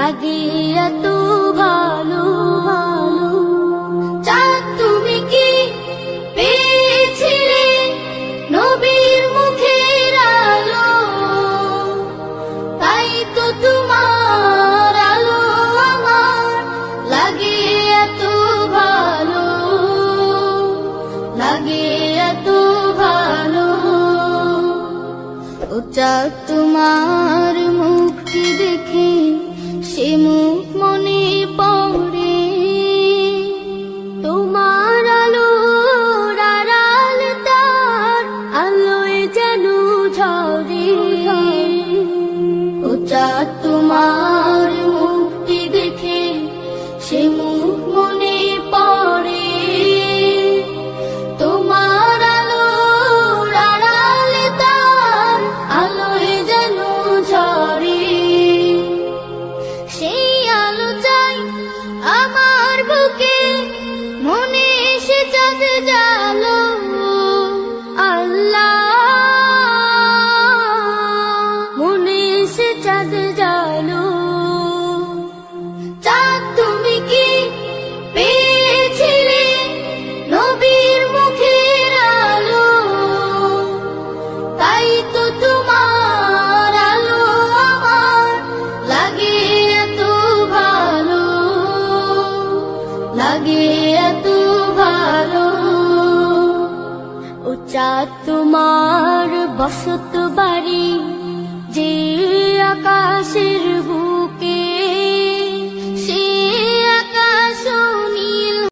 লাগে এত ভালো। চাঁদ তুমি কি পেয়েছিলে নবীর মুখের আলো, তাই তো তোমার আলো আমার লাগে এত ভালো, লাগে এত ভালো। ও চাঁদ তোমার মুখটি দেখে সে মুখ মনে পড়ে, তোমার আলোর আড়াল তার আলোয় যেন ঝরে। ও চাঁদ তোমার মুখটি দেখে সে মুখ মনে পড়ে, তোমার আলোর আড়াল তার আলোয় যেন ঝরে। সেই আলো চাই আমার বুকে, মনে এসে চাঁদ জালো। আল্লাহ মনে এসে চাঁদ জালো। চাঁদ তুমি কি পেয়েছিলে নবীর মুখের আলো, তাই তো তোমার আলো আমার লাগে এত ভালো, লাগে এত ভালো। ও চাঁদ তোমার বসত বাড়ি যে আকাশে